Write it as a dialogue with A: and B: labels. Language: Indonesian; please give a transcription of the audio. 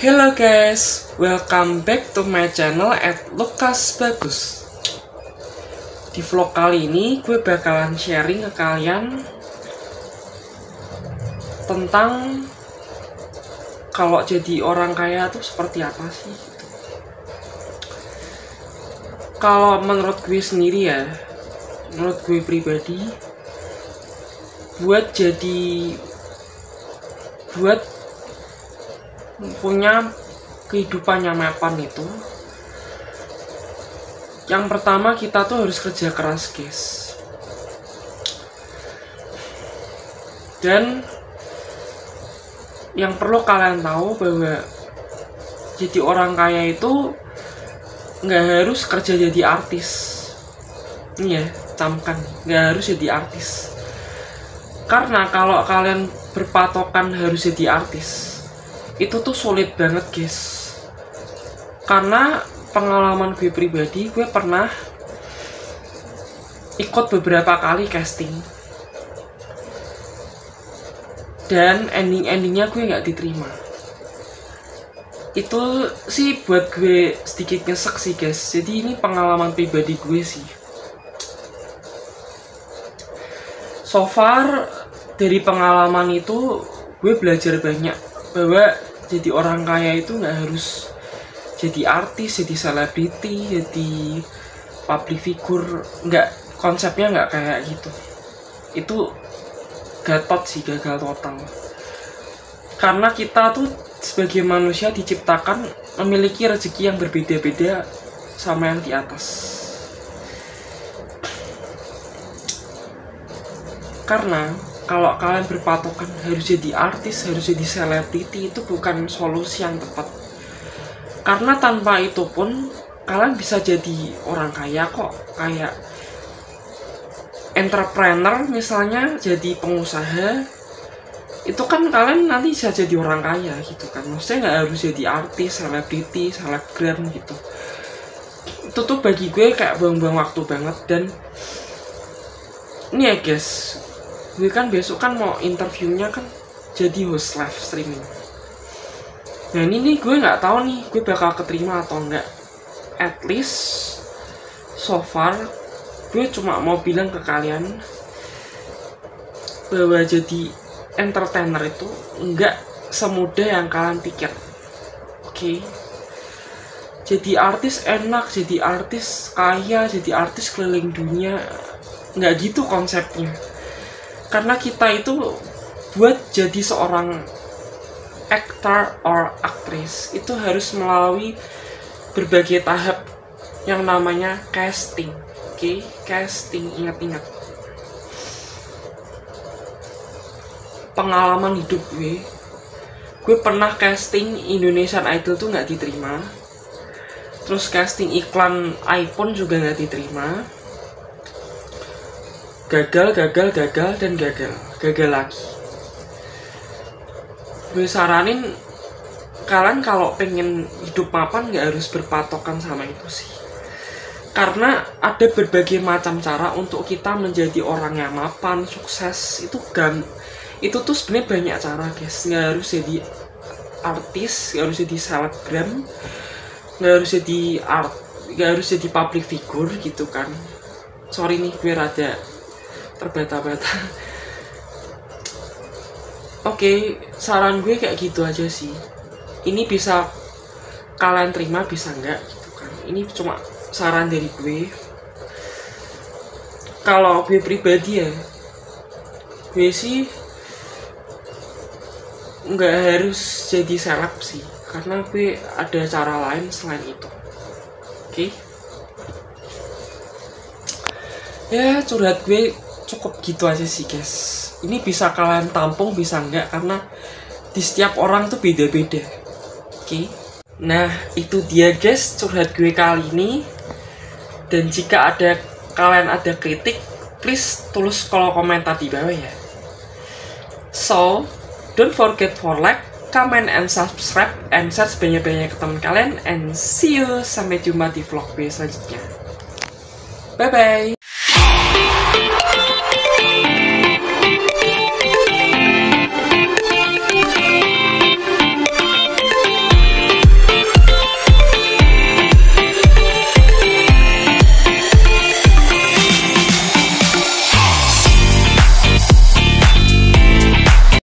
A: Hello guys, welcome back to my channel at Lukas Bagus. Di vlog kali ini gue bakalan sharing ke kalian tentang kalau jadi orang kaya tuh seperti apa sih. Kalau menurut gue sendiri ya, menurut gue pribadi, buat punya kehidupan yang mapan itu, yang pertama kita tuh harus kerja keras guys. Dan yang perlu kalian tahu bahwa jadi orang kaya itu nggak harus kerja jadi artis. Ini ya, camkan, nggak harus jadi artis. Karena kalau kalian berpatokan harus jadi artis, itu tuh sulit banget guys. Karena pengalaman gue pribadi, gue pernah ikut beberapa kali casting dan endingnya gue nggak diterima. Itu sih buat gue sedikit nyesek sih guys. Jadi ini pengalaman pribadi gue sih. So far dari pengalaman itu gue belajar banyak bahwa jadi orang kaya itu nggak harus jadi artis, jadi selebriti, jadi public figure. Nggak, konsepnya nggak kayak gitu. Itu gatot sih, gagal total. Karena kita tuh sebagai manusia diciptakan memiliki rezeki yang berbeda-beda sama yang di atas. Karena kalau kalian berpatokan harus jadi artis, harus jadi selebriti, itu bukan solusi yang tepat. Karena tanpa itu pun kalian bisa jadi orang kaya kok. Kayak entrepreneur misalnya, jadi pengusaha, itu kan kalian nanti bisa jadi orang kaya gitu kan. Maksudnya nggak harus jadi artis, selebriti, selebgram gitu. Itu tuh bagi gue kayak buang-buang waktu banget. Dan ini ya guys, gue kan besok kan mau interviewnya kan jadi host live streaming. Nah ini nih gue nggak tahu nih gue bakal keterima atau enggak. At least so far gue cuma mau bilang ke kalian bahwa jadi entertainer itu enggak semudah yang kalian pikir. Oke? Jadi artis enak, jadi artis kaya, jadi artis keliling dunia, nggak gitu konsepnya. Karena kita itu buat jadi seorang actor or aktris itu harus melalui berbagai tahap yang namanya casting. Oke, casting, ingat-ingat. Pengalaman hidup gue pernah casting Indonesian Idol tuh nggak diterima. Terus casting iklan iPhone juga nggak diterima. Gagal lagi. Gue saranin kalian kalau pengen hidup mapan nggak harus berpatokan sama itu sih. Karena ada berbagai macam cara untuk kita menjadi orang yang mapan, sukses. Itu tuh sebenarnya banyak cara guys. Nggak harus jadi artis, nggak harus jadi selebgram, nggak harus jadi public figure gitu kan. Sorry nih gue rada terbata-bata. Oke, saran gue kayak gitu aja sih. Ini bisa kalian terima, bisa enggak gitu kan. Ini cuma saran dari gue. Kalau gue pribadi ya, gue sih nggak harus jadi seleb sih. Karena gue ada cara lain selain itu. Oke? Ya, curhat gue cukup gitu aja sih guys. Ini bisa kalian tampung, bisa enggak, karena di setiap orang tuh beda-beda. Oke? Nah itu dia guys curhat gue kali ini. Dan jika kalian ada kritik, please tulis kolom komentar di bawah ya. So don't forget for like, comment, and subscribe, and share sebanyak-banyaknya ke teman kalian. And see you, sampai jumpa di vlog gue selanjutnya. Bye bye.